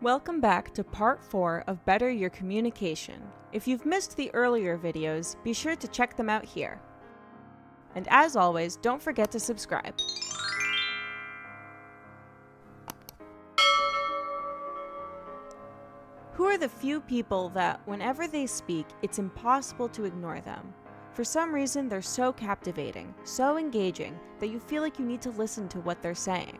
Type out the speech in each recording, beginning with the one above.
Welcome back to part 4 of Better Your Communication. If you've missed the earlier videos, be sure to check them out here. And as always, don't forget to subscribe. Who are the few people that, whenever they speak, it's impossible to ignore them? For some reason, they're so captivating, so engaging, that you feel like you need to listen to what they're saying.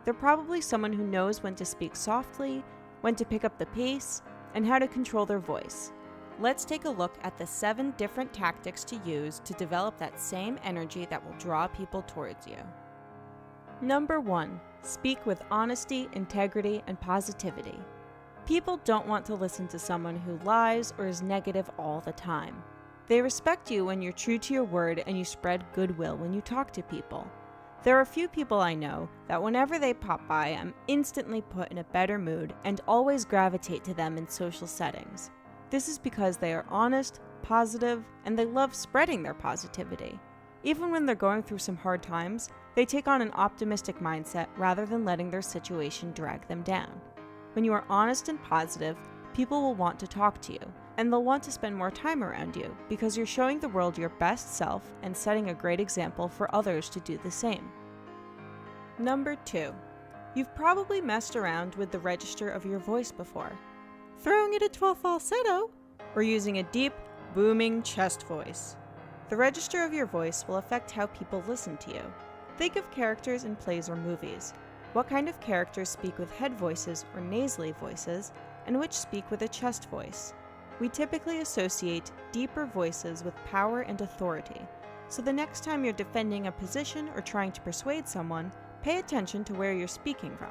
They're probably someone who knows when to speak softly, when to pick up the pace, and how to control their voice. Let's take a look at the 7 different tactics to use to develop that same energy that will draw people towards you. Number 1. Speak with honesty, integrity, and positivity. People don't want to listen to someone who lies or is negative all the time. They respect you when you're true to your word and you spread goodwill when you talk to people. There are a few people I know that whenever they pop by, I'm instantly put in a better mood and always gravitate to them in social settings. This is because they are honest, positive, and they love spreading their positivity. Even when they're going through some hard times, they take on an optimistic mindset rather than letting their situation drag them down. When you are honest and positive, people will want to talk to you, and they'll want to spend more time around you because you're showing the world your best self and setting a great example for others to do the same. Number 2. You've probably messed around with the register of your voice before, throwing it into a falsetto, or using a deep, booming chest voice. The register of your voice will affect how people listen to you. Think of characters in plays or movies. What kind of characters speak with head voices or nasally voices, and which speak with a chest voice? We typically associate deeper voices with power and authority, so the next time you're defending a position or trying to persuade someone, pay attention to where you're speaking from.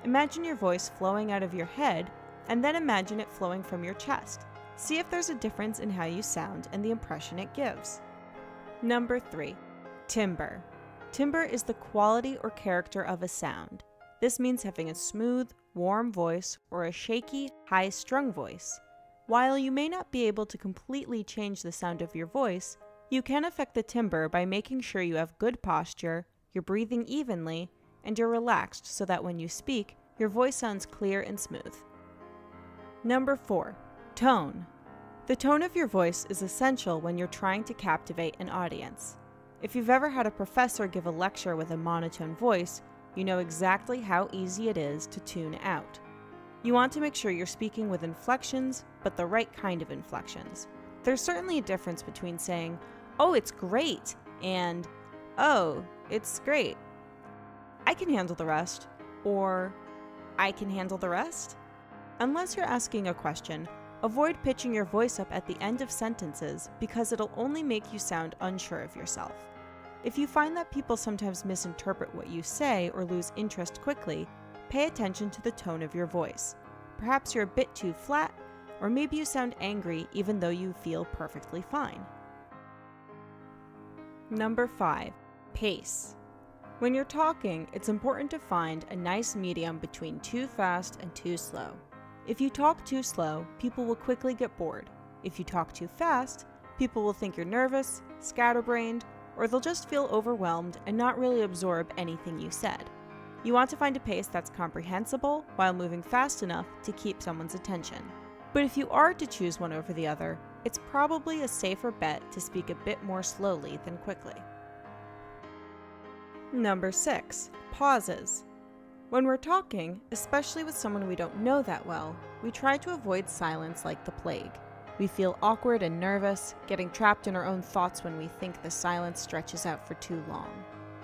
Imagine your voice flowing out of your head, and then imagine it flowing from your chest. See if there's a difference in how you sound and the impression it gives. Number 3. Timbre. Timbre is the quality or character of a sound. This means having a smooth, warm voice or a shaky, high-strung voice. While you may not be able to completely change the sound of your voice, you can affect the timbre by making sure you have good posture, you're breathing evenly, and you're relaxed so that when you speak, your voice sounds clear and smooth. Number 4. Tone. The tone of your voice is essential when you're trying to captivate an audience. If you've ever had a professor give a lecture with a monotone voice, you know exactly how easy it is to tune out. You want to make sure you're speaking with inflections, but the right kind of inflections. There's certainly a difference between saying, "Oh, it's great," and "Oh, it's great. I can handle the rest," or "I can handle the rest." Unless you're asking a question, avoid pitching your voice up at the end of sentences because it'll only make you sound unsure of yourself. If you find that people sometimes misinterpret what you say or lose interest quickly, pay attention to the tone of your voice. Perhaps you're a bit too flat, or maybe you sound angry even though you feel perfectly fine. Number 5. Pace. When you're talking, it's important to find a nice medium between too fast and too slow. If you talk too slow, people will quickly get bored. If you talk too fast, people will think you're nervous, scatterbrained, or they'll just feel overwhelmed and not really absorb anything you said. You want to find a pace that's comprehensible while moving fast enough to keep someone's attention. But if you are to choose one over the other, it's probably a safer bet to speak a bit more slowly than quickly. Number 6. Pauses. When we're talking, especially with someone we don't know that well, we try to avoid silence like the plague. We feel awkward and nervous, getting trapped in our own thoughts when we think the silence stretches out for too long.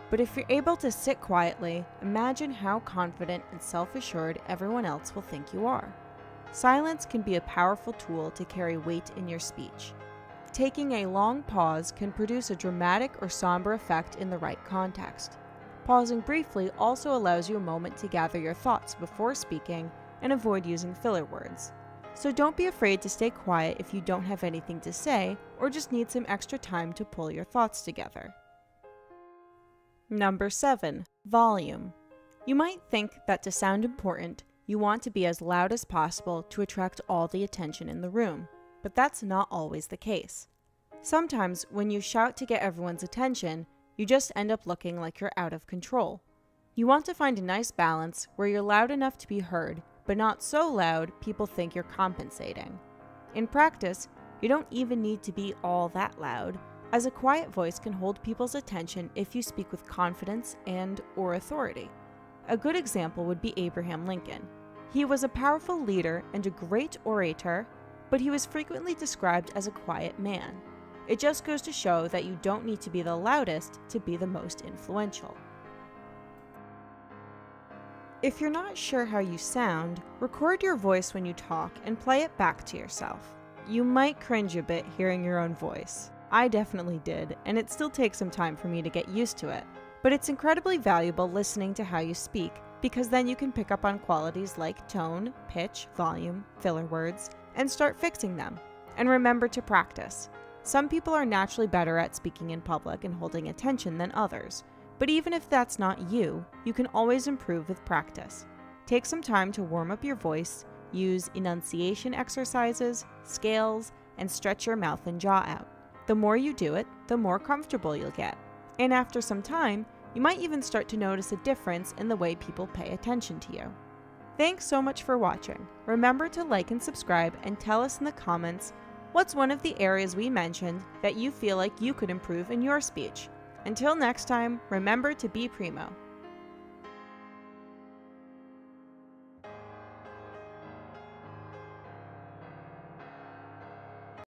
But if you're able to sit quietly, imagine how confident and self-assured everyone else will think you are. Silence can be a powerful tool to carry weight in your speech. Taking a long pause can produce a dramatic or somber effect in the right context. Pausing briefly also allows you a moment to gather your thoughts before speaking and avoid using filler words. So don't be afraid to stay quiet if you don't have anything to say or just need some extra time to pull your thoughts together. Number 7. Volume. You might think that to sound important, you want to be as loud as possible to attract all the attention in the room, but that's not always the case. Sometimes when you shout to get everyone's attention, you just end up looking like you're out of control. You want to find a nice balance where you're loud enough to be heard, but not so loud people think you're compensating. In practice, you don't even need to be all that loud, as a quiet voice can hold people's attention if you speak with confidence and/or authority. A good example would be Abraham Lincoln. He was a powerful leader and a great orator, but he was frequently described as a quiet man. It just goes to show that you don't need to be the loudest to be the most influential. If you're not sure how you sound, record your voice when you talk and play it back to yourself. You might cringe a bit hearing your own voice. I definitely did, and it still takes some time for me to get used to it. But it's incredibly valuable listening to how you speak, because then you can pick up on qualities like tone, pitch, volume, filler words, and start fixing them. And remember to practice. Some people are naturally better at speaking in public and holding attention than others, but even if that's not you, you can always improve with practice. Take some time to warm up your voice, use enunciation exercises, scales, and stretch your mouth and jaw out. The more you do it, the more comfortable you'll get. And after some time, you might even start to notice a difference in the way people pay attention to you. Thanks so much for watching. Remember to like and subscribe and tell us in the comments what's one of the areas we mentioned that you feel like you could improve in your speech. Until next time, remember to be primo.